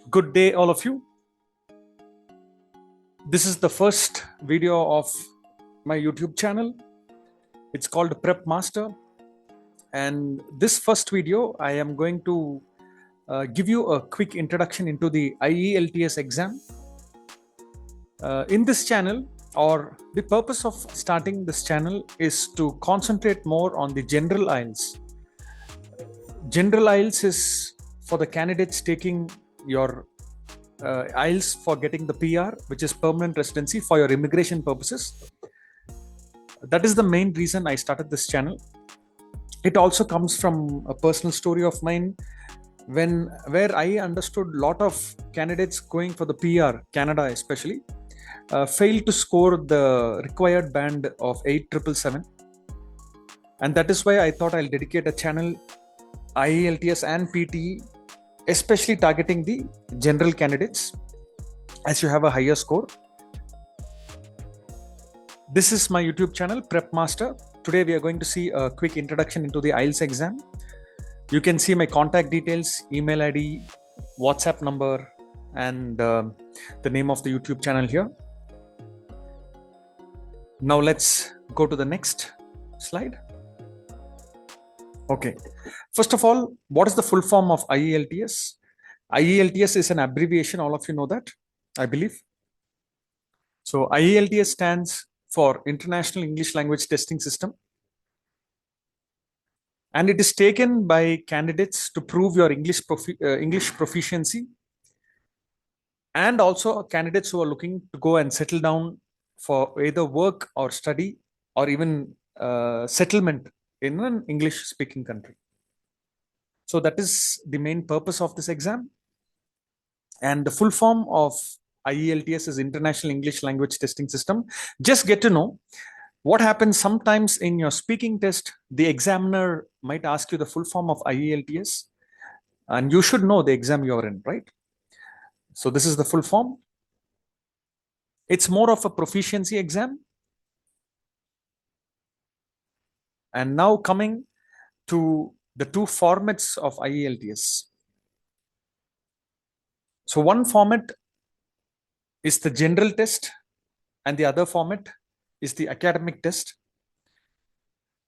Good day, all of you. This is the first video of my YouTube channel. It's called Prep Master. And this first video, I am going to give you a quick introduction into the IELTS exam. In this channel, or the purpose of starting this channel is to concentrate more on the general IELTS. General IELTS is for the candidates taking your IELTS for getting the PR, which is permanent residency for your immigration purposes. That is the main reason I started this channel. It also comes from a personal story of mine where I understood a lot of candidates going for the PR, Canada especially, failed to score the required band of 8777. And that is why I thought I'll dedicate a channel, IELTS and PTE, especially targeting the general candidates as you have a higher score. This is my YouTube channel, Prep Master. Today we are going to see a quick introduction into the IELTS exam. You can see my contact details, email ID, WhatsApp number, and the name of the YouTube channel here. Now let's go to the next slide. Okay. First of all, what is the full form of IELTS? IELTS is an abbreviation. All of you know that, I believe. So IELTS stands for International English Language Testing System. And it is taken by candidates to prove your English proficiency, and also candidates who are looking to go and settle down for either work or study or even settlement in an English speaking country. So that is the main purpose of this exam. And the full form of IELTS is International English Language Testing System. Just get to know what happens sometimes in your speaking test. The examiner might ask you the full form of IELTS, and you should know the exam you're in, right? So this is the full form. It's more of a proficiency exam. And now coming to the two formats of IELTS. So one format is the general test, and the other format is the academic test.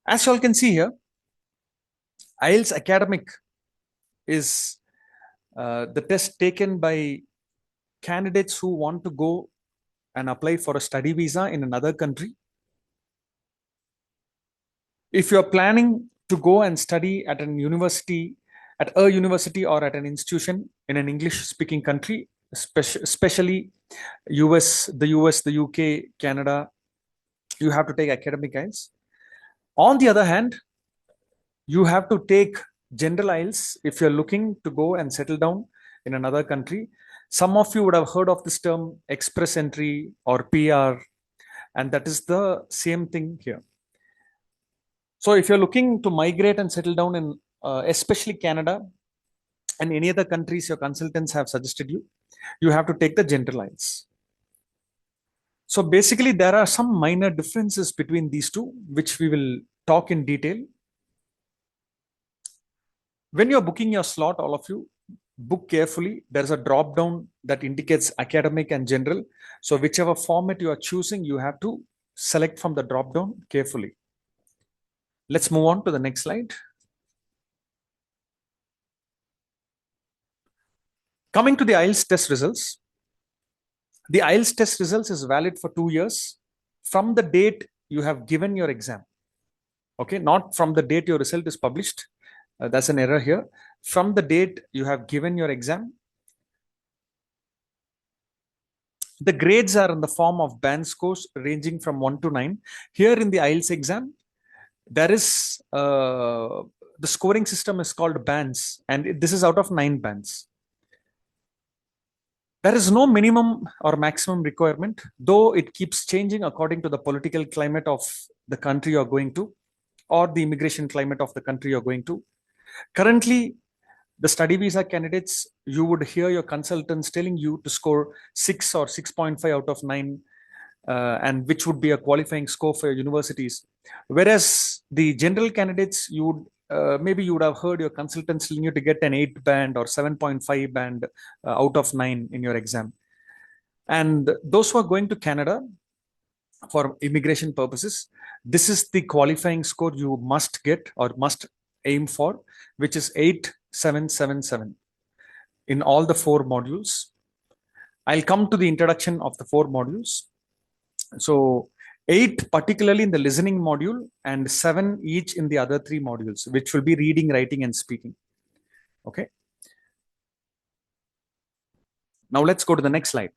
As you all can see here, IELTS academic is the test taken by candidates who want to go and apply for a study visa in another country. If you're planning to go and study at a university or at an institution in an English-speaking country, especially the US, the UK, Canada, you have to take academic IELTS. On the other hand, you have to take general IELTS if you're looking to go and settle down in another country. Some of you would have heard of this term express entry or PR, and that is the same thing here. So if you're looking to migrate and settle down in especially Canada and any other countries your consultants have suggested you have to take the general IELTS. So basically, there are some minor differences between these two, which we will talk in detail. When you're booking your slot, all of you, book carefully. There's a drop down that indicates academic and general. So whichever format you are choosing, you have to select from the drop down carefully. Let's move on to the next slide. Coming to the IELTS test results. The IELTS test results is valid for 2 years from the date you have given your exam. Okay, not from the date your result is published. That's an error here. From the date you have given your exam. The grades are in the form of band scores ranging from 1 to 9. Here in the IELTS exam, there is the scoring system is called bands, and this is out of 9 bands. There is no minimum or maximum requirement, though it keeps changing according to the political climate of the country you're going to, or the immigration climate of the country you're going to. Currently, the study visa candidates, you would hear your consultants telling you to score 6 or 6.5 out of 9, and which would be a qualifying score for your universities. Whereas the general candidates, you would maybe you would have heard your consultants telling you to get an 8 band or 7.5 band out of 9 in your exam. And those who are going to Canada for immigration purposes, this is the qualifying score you must get or must aim for, which is 8777 in all the 4 modules. I'll come to the introduction of the 4 modules. So 8 particularly in the listening module and 7 each in the other 3 modules, which will be reading, writing, and speaking. Okay. Now let's go to the next slide.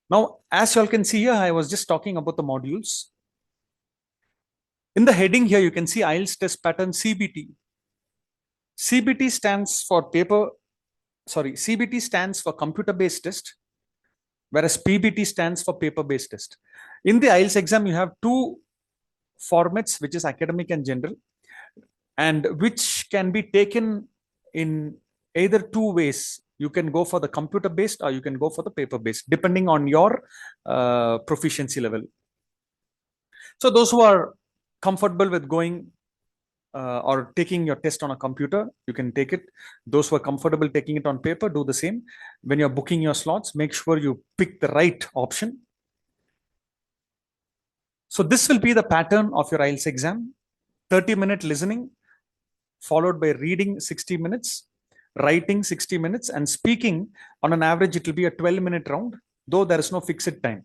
Now, as you all can see here, I was just talking about the modules. In the heading here, you can see IELTS test pattern CBT. CBT stands for CBT stands for computer-based test, whereas PBT stands for paper-based test. In the IELTS exam, you have 2 formats, which is academic and general, and which can be taken in either 2 ways. You can go for the computer-based or you can go for the paper-based, depending on your proficiency level. So those who are comfortable with going or taking your test on a computer, you can take it. Those who are comfortable taking it on paper, do the same. When you're booking your slots, make sure you pick the right option. So this will be the pattern of your IELTS exam. 30-minute listening, followed by reading 60 minutes, writing 60 minutes, and speaking. On an average, it will be a 12-minute round, though there is no fixed time.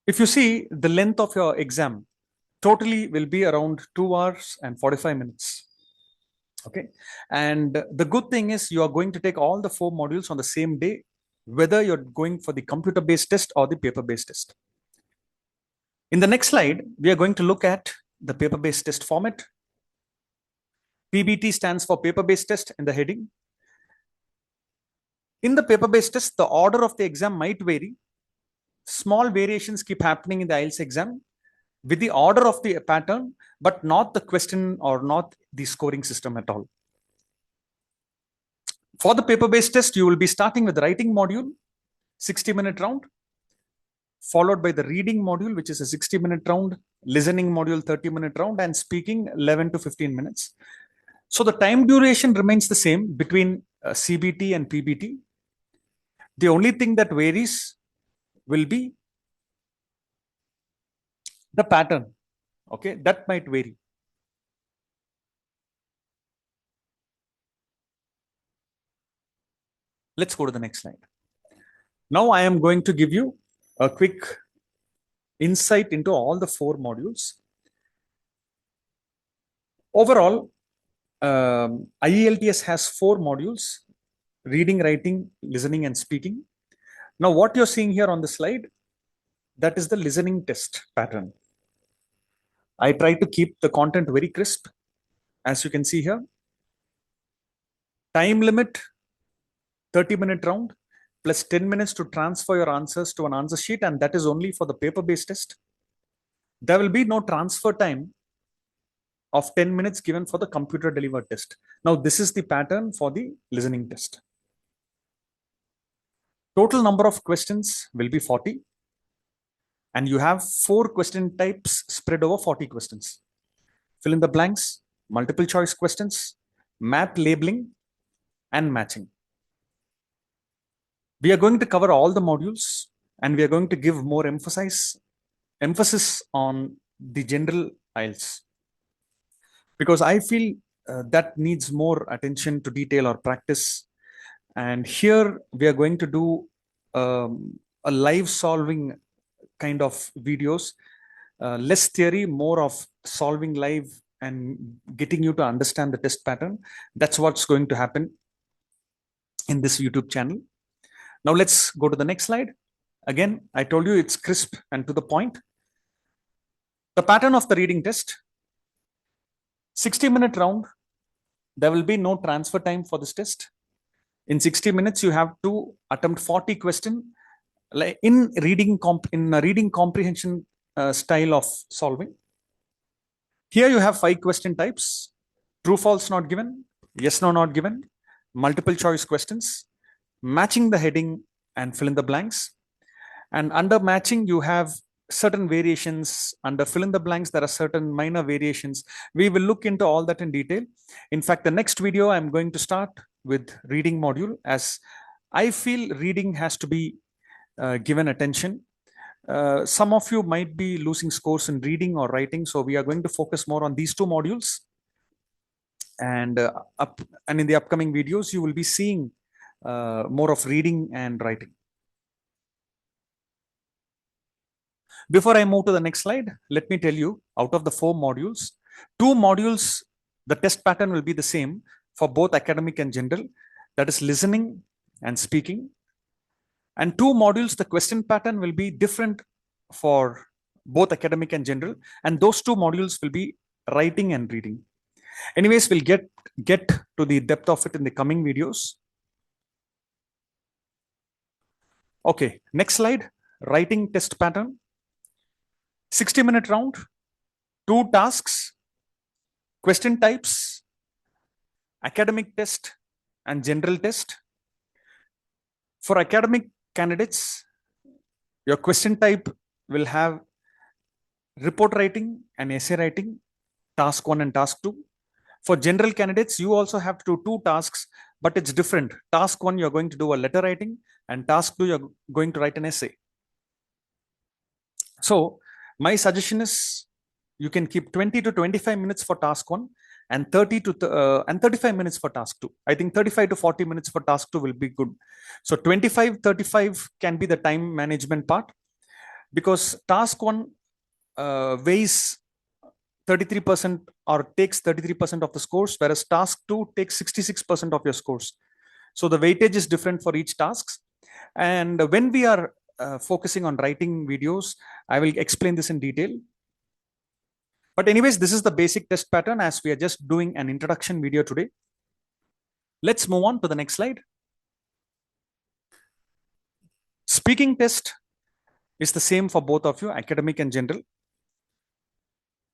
If you see the length of your exam, totally will be around 2 hours and 45 minutes. Okay. And the good thing is you are going to take all the 4 modules on the same day, whether you're going for the computer-based test or the paper-based test. In the next slide, we are going to look at the paper-based test format. PBT stands for paper-based test in the heading. In the paper-based test, the order of the exam might vary. Small variations keep happening in the IELTS exam with the order of the pattern, but not the question or not the scoring system at all. For the paper-based test, you will be starting with the writing module, 60-minute round, followed by the reading module, which is a 60-minute round, listening module, 30-minute round, and speaking 11 to 15 minutes. So the time duration remains the same between CBT and PBT. The only thing that varies will be the pattern. Okay, that might vary. Let's go to the next slide. Now I am going to give you a quick insight into all the 4 modules. Overall, IELTS has 4 modules: reading, writing, listening, and speaking. Now, what you're seeing here on the slide, that is the listening test pattern. I try to keep the content very crisp, as you can see here. Time limit, 30-minute round, plus 10 minutes to transfer your answers to an answer sheet, and that is only for the paper-based test. There will be no transfer time of 10 minutes given for the computer delivered test. Now, this is the pattern for the listening test. Total number of questions will be 40. And you have 4 question types spread over 40 questions. Fill in the blanks, multiple choice questions, math labeling, and matching. We are going to cover all the modules, and we are going to give more emphasis on the general IELTS, because I feel that needs more attention to detail or practice. And here we are going to do a live solving kind of videos, less theory, more of solving live and getting you to understand the test pattern. That's what's going to happen in this YouTube channel. Now let's go to the next slide. Again, I told you it's crisp and to the point. The pattern of the reading test: 60-minute round. There will be no transfer time for this test. In 60 minutes, you have to attempt 40 questions in reading comprehension style of solving. Here you have 5 question types: true, false, not given, yes, no, not given, multiple choice questions, matching the heading, and fill in the blanks. And under matching, you have certain variations under fill in the blanks. There are certain minor variations. We will look into all that in detail. In fact, the next video I'm going to start with reading module, as I feel reading has to be given attention. Some of you might be losing scores in reading or writing, so we are going to focus more on these two modules. And and in the upcoming videos, you will be seeing more of reading and writing. Before I move to the next slide, let me tell you, out of the 4 modules, 2 modules, the test pattern will be the same for both academic and general, that is listening and speaking. And 2 modules, the question pattern will be different for both academic and general. And those 2 modules will be writing and reading. Anyways, we'll get to the depth of it in the coming videos. Okay, next slide, writing test pattern. 60-minute round, 2 tasks, question types, academic test and general test. For academic candidates, your question type will have report writing and essay writing, task 1 and task 2. For general candidates, you also have to do 2 tasks, but it's different. Task 1, you're going to do a letter writing, and task 2, you're going to write an essay. So my suggestion is you can keep 20 to 25 minutes for task 1 and 30 to 35 minutes for task 2. I think 35 to 40 minutes for task 2 will be good. So 25-35 can be the time management part, because task 1 weighs 33% or takes 33% of the scores, whereas task 2 takes 66% of your scores. So the weightage is different for each task. And when we are focusing on writing videos, I will explain this in detail. But anyways, this is the basic test pattern, as we are just doing an introduction video today. Let's move on to the next slide. Speaking test is the same for both of you, academic and general.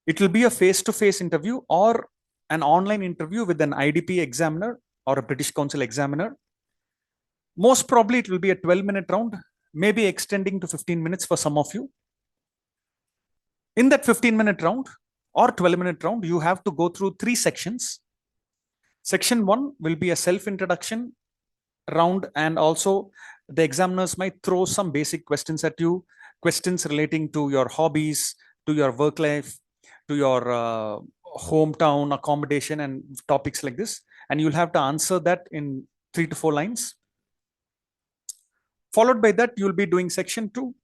It will be a face-to-face interview or an online interview with an IDP examiner or a British Council examiner. Most probably it will be a 12-minute round, maybe extending to 15 minutes for some of you. In that 15-minute round or 12-minute round, you have to go through 3 sections. Section 1 will be a self-introduction round, and also the examiners might throw some basic questions at you, questions relating to your hobbies, to your work life, to your hometown, accommodation, and topics like this. And you'll have to answer that in 3 to 4 lines. Followed by that, you'll be doing section 2.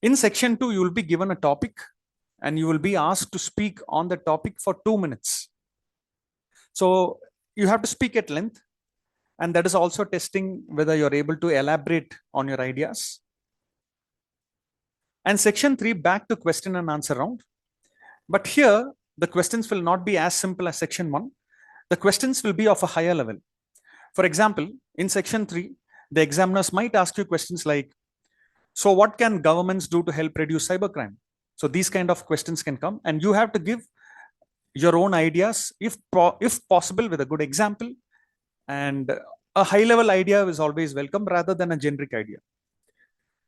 In section 2, you will be given a topic and you will be asked to speak on the topic for 2 minutes. So you have to speak at length, and that is also testing whether you're able to elaborate on your ideas. And section 3, back to question and answer round. But here, the questions will not be as simple as section 1. The questions will be of a higher level. For example, in section 3, the examiners might ask you questions like, so what can governments do to help reduce cybercrime? So these kind of questions can come, and you have to give your own ideas, if possible, with a good example. And a high level idea is always welcome rather than a generic idea.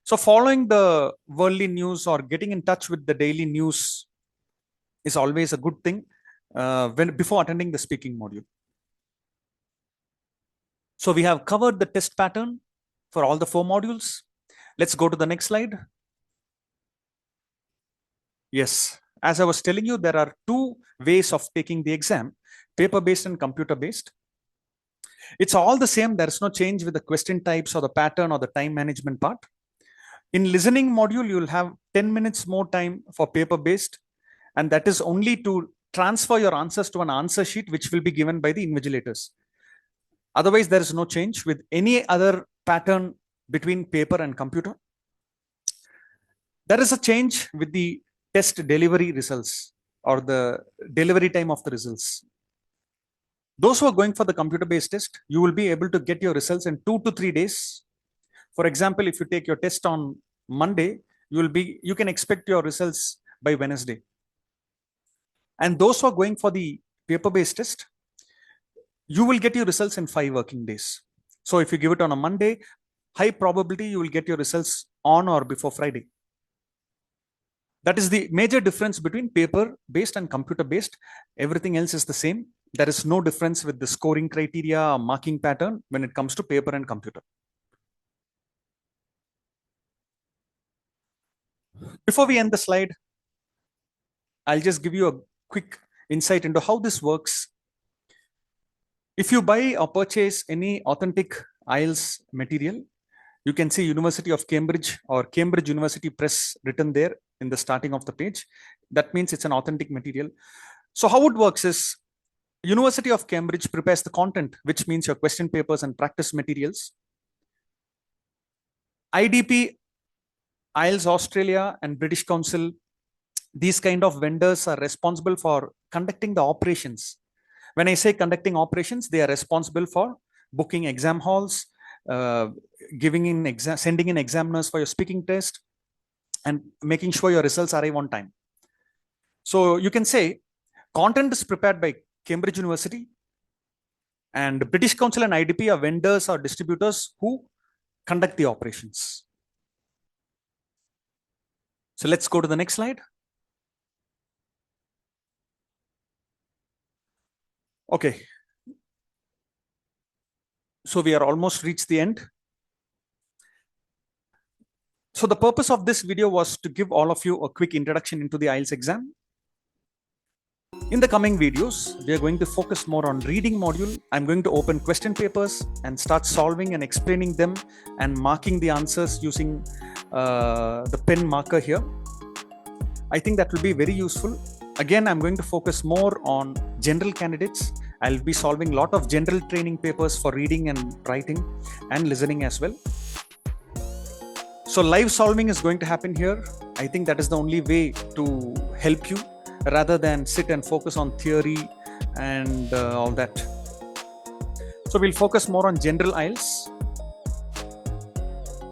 So following the worldly news or getting in touch with the daily news is always a good thing before attending the speaking module. So we have covered the test pattern for all the 4 modules. Let's go to the next slide. Yes, as I was telling you, there are 2 ways of taking the exam, paper-based and computer-based. It's all the same. There is no change with the question types or the pattern or the time management part. In listening module, you'll have 10 minutes more time for paper-based, and that is only to transfer your answers to an answer sheet, which will be given by the invigilators. Otherwise, there is no change with any other pattern between paper and computer. There is a change with the test delivery results or the delivery time of the results. Those who are going for the computer-based test, you will be able to get your results in 2 to 3 days. For example, if you take your test on Monday, you can expect your results by Wednesday. And those who are going for the paper-based test, you will get your results in 5 working days. So if you give it on a Monday, high probability you will get your results on or before Friday. That is the major difference between paper based and computer based. Everything else is the same. There is no difference with the scoring criteria or marking pattern when it comes to paper and computer. Before we end the slide, I'll just give you a quick insight into how this works. If you buy or purchase any authentic IELTS material, you can see University of Cambridge or Cambridge University Press written there in the starting of the page. That means it's an authentic material. So how it works is University of Cambridge prepares the content, which means your question papers and practice materials. IDP, IELTS Australia and British Council, these kind of vendors are responsible for conducting the operations. When I say conducting operations, they are responsible for booking exam halls, uh, sending in examiners for your speaking test, and making sure your results arrive on time. So you can say content is prepared by Cambridge University, and British Council and IDP are vendors or distributors who conduct the operations. So let's go to the next slide. Okay. So we are almost reached the end. So the purpose of this video was to give all of you a quick introduction into the IELTS exam. In the coming videos, we are going to focus more on reading module. I'm going to open question papers and start solving and explaining them and marking the answers using the pen marker here. I think that will be very useful. Again, I'm going to focus more on general candidates. I'll be solving a lot of general training papers for reading and writing and listening as well. So live solving is going to happen here. I think that is the only way to help you rather than sit and focus on theory and all that. So we'll focus more on general IELTS,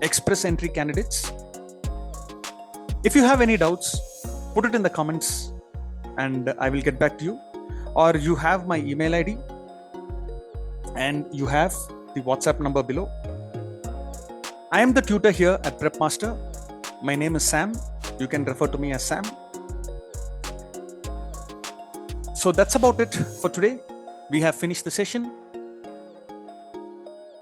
express entry candidates. If you have any doubts, put it in the comments and I will get back to you. Or you have my email ID and you have the WhatsApp number below. I am the tutor here at Prep Master. My name is Sam. You can refer to me as Sam. So that's about it for today. We have finished the session.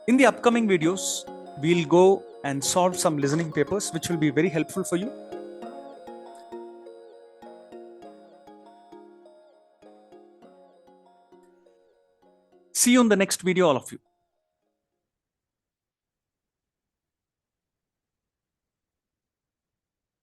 In the upcoming videos, we'll go and solve some listening papers, which will be very helpful for you. See you in the next video, all of you.